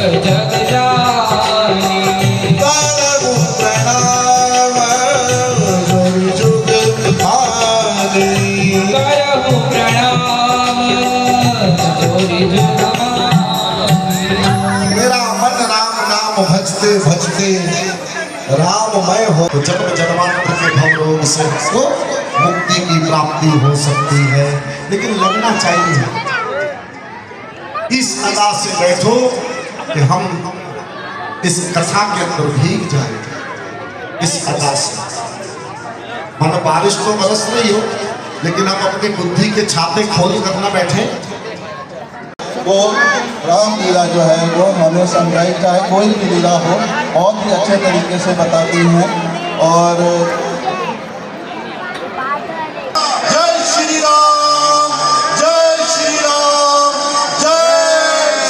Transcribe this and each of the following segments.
जग जानी। करहु प्रणाम गुरु जुग मानी। करहु प्रणाम गुरु जुग मानी। मेरा मन राम नाम भजते भजते राममय हो तो जन्म जन्मांतर के भव रोग से उसको मुक्ति की प्राप्ति हो सकती है। लेकिन लगना चाहिए इस अदा से बैठो कि हम इस कथा के अंदर भीग जाए। इस अदा से मन बारिश तो बरस रही हो लेकिन हम अपनी बुद्धि के छाते खोल कर न बैठे। वो राम लीला जो है वो हमें समझाई, चाहे कोई भी लीला हो, बहुत ही अच्छे तरीके से बताती हैं। और जय श्री राम, जय श्री राम, जय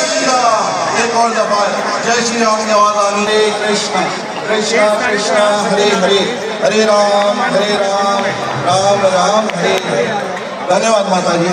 श्री राम। एक और दफा जय श्री राम की आवाज आनी। हरे कृष्ण कृष्ण कृष्ण हरे हरे, हरे राम राम राम हरे हरे। धन्यवाद माता जी।